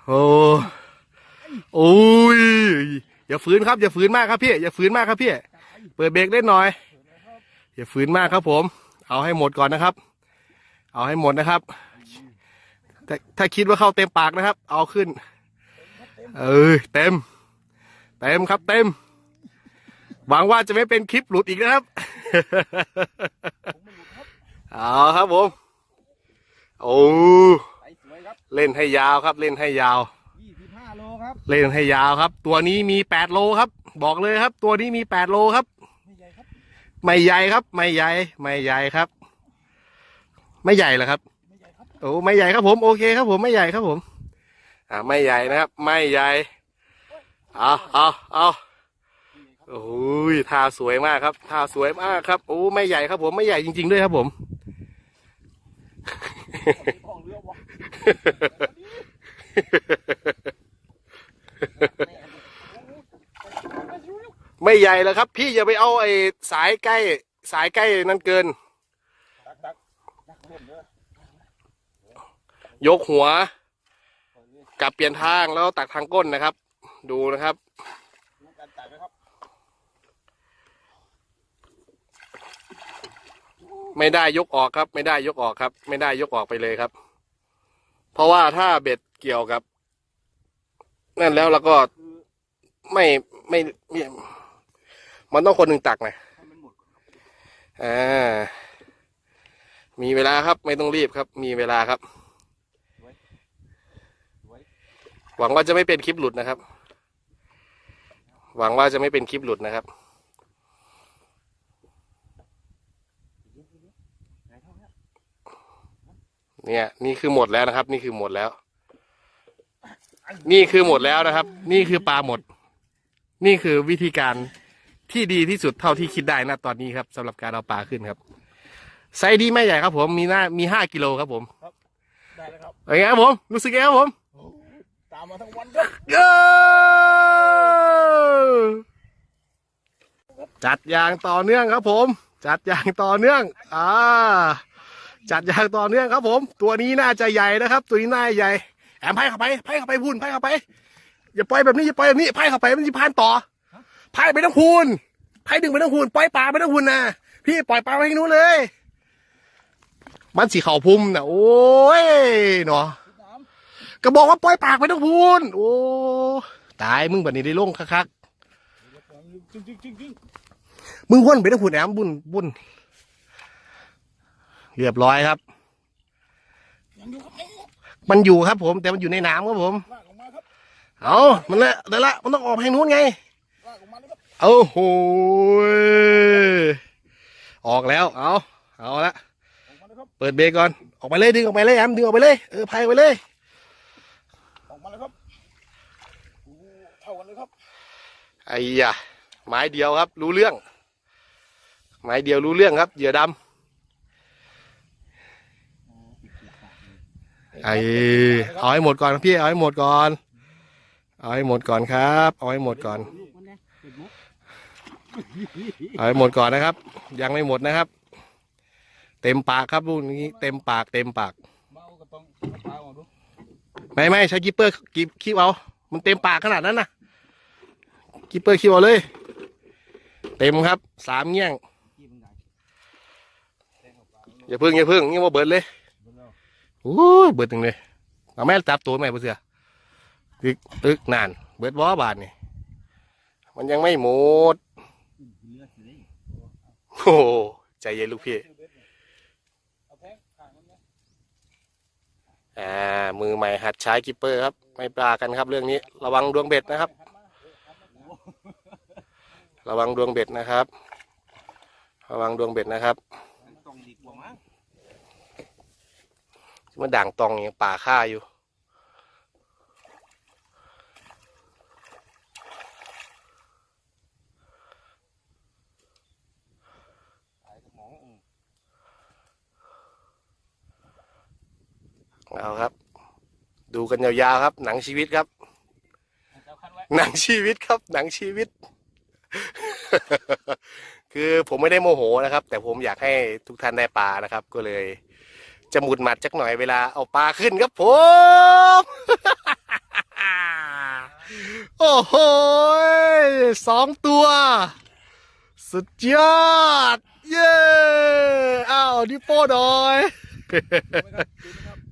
โอ้โอ้ยอย่าฝืนครับอย่าฝืนมากครับพี่อย่าฝืนมากครับพี่เปิดเบรกได้หน่อยอย่าฝืนมากครับผมเอาให้หมดก่อนนะครับเอาให้หมดนะครับถ้าคิดว่าเข้าเต็มปากนะครับเอาขึ้นเต็มครับเต็มหวังว่าจะไม่เป็นคลิปหลุดอีกนะครับเอาครับผมโอ้เล่นให้ยาวครับเล่นให้ยาว25 โลครับเล่นให้ยาวครับตัวนี้มี8 โลครับบอกเลยครับตัวนี้มี8 โลครับไม่ใหญ่ครับไม่ใหญ่ไม่ใหญ่ครับไม่ใหญ่เหรอครับโอ้ไม่ใหญ่ครับผมโอเคครับผมไม่ใหญ่ครับผมไม่ใหญ่นะครับไม่ใหญ่เอาโอ้ยท่าสวยมากครับท่าสวยมากครับโอ้ไม่ใหญ่ครับผมไม่ใหญ่จริงๆด้วยครับผมไม่ใหญ่แล้วครับพี่อย่าไปเอาไอ้สายใกล้นั่นเกินยกหัวกลับเปลี่ยนทางแล้วตักทางก้นนะครับดูนะครับไม่ได้ยกออกครับไม่ได้ยกออกครับไม่ได้ยกออกไปเลยครับเพราะว่าถ้าเบ็ดเกี่ยวกับนั่นแล้วเราก็ไม่มันต้องคนหนึ่งตักนะมีเวลาครับไม่ต้องรีบครับมีเวลาครับหวังว่าจะไม่เป็นคลิปหลุดนะครับหวังว่าจะไม่เป็นคลิปหลุดนะครับเนี่ยนี่คือหมดแล้วนะครับนี่คือหมดแล้วนี่คือหมดแล้วนะครับนี่คือปลาหมดนี่คือวิธีการที่ดีที่สุดเท่าที่คิดได้นะตอนนี้ครับสำหรับการเอาปลาขึ้นครับไซส์ดีไม่ใหญ่ครับผมมี5 กิโลครับผมได้แล้วครับเป็นไงครับผมรู้สึกไงครับผมตามมาทั้งวันครับจัดอย่างต่อเนื่องครับผมจัดอย่างต่อเนื่องจัดอย่างต่อเนื่องครับผมตัวนี้น่าจะใหญ่นะครับตัวนี้น่าใหญ่แอมไพ่เข้าไปพูนไพ่เข้าไปอย่าปล่อยแบบนี้อย่าปล่อยแบบนี้ไพ่เข้าไปมันจะพานต่อไพ่ไปทั้งพูนไพ่ดึงไปทั้งพูนปล่อยปลาไปทั้งพูนนะพี่ปล่อยปลาไปที่นู้นเลยมันสีเข่าพุ่มนะโอ้ยเนาะก็บอกว่าปล่อยปากไปทั้งพูนโอ้ตายมึงแบบนี้ได้ลงคักมึงวนไปทั้งพูนแอมบุญเรียบร้อยครับมันอยู่ครับผมแต่มันอยู่ในน้ำครับผมเอามันละเดี๋ยวละมันต้องออกให้นู้นไงโอ้โหออกแล้วเอาละเปิดเบรกก่อนออกไปเลยดึงออกไปเลยแอมดึงออกไปเลยพายไปเลยออกมาเลยครับเท่ากันเลยครับไอ้ยะไม้เดียวครับรู้เรื่องไม้เดียวรู้เรื่องครับเหยื่อดำเอาให้หมดก่อนพี่เอาให้หมดก่อนเอาให้หมดก่อนครับเอาให้หมดก่อนเอาให้หมดก่อนนะครับยังไม่หมดนะครับเต็มปากครับลูกนี้เต็มปากไม่ใช้กิปเปอร์คีบเอามันเต็มปากขนาดนั้นนะกิปเปอร์คีบเอาเลยเต็มครับ3 เงี้ยงอย่าพึ่งงี้ว่าเบิดเลยโอ้ยเบิดถึงเลยเอาแม่จับตัวแม่เพื่อตึกนานเบิดวอบาทนี่มันยังไม่หมดโอ้ใจเย็นลูกพี่มือใหม่หัดใช้กิปเปอร์ครับไม่ปลากันครับเรื่องนี้ระวังดวงเบ็ดนะครับระวังดวงเบ็ดนะครับระวังดวงเบ็ดนะครับมันด่างตองอย่างป่าฆ่าอยู่เอาครับดูกันยาวๆครับหนังชีวิตครับหนังชีวิตครับหนังชีวิต คือผมไม่ได้โมโหนะครับแต่ผมอยากให้ทุกท่านได้ปลานะครับก็เลยจะหมุดหมัดจักหน่อยเวลาเอาปลาขึ้นครับผม โห2 ตัว สุดยอด เย้อ้าวดิโป้ดอย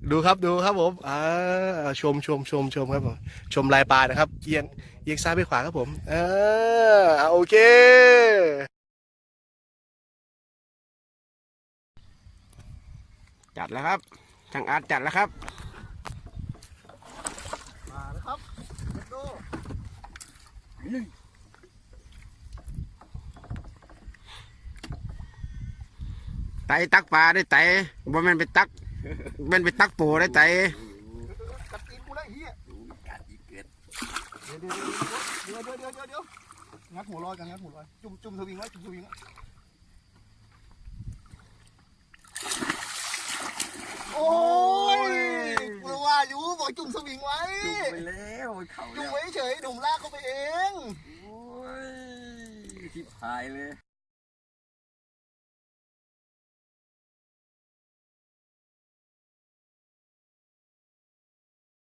ดูครับดูครับผมชมครับผมชมลายปลานะครับเอียงซ้ายไปขวาครับผมโอเคจัดแล้วครับช่างอาร์ตจัดแล้วครับ มาแล้วครับดู ไตตักปลาได้ไตบ่แม่นไปตักแม่นไปตักปูได้ไต กัดตีนกูได้เฮีย กัดอีกเกิด เดี๋ยวงัดหัวลอยกันงัดหัวลอยจุ่มสวิงไว้จุ่มสวิงไว้โอ้ยกูว่าอยู่บอกจุ่มสวิงไว้ จุ่มไปแล้วเขา จุ่ แล้ ม ว ไว้เฉยหนุ่มลากเข้าไปเอง โอ้ยทิพหายเลย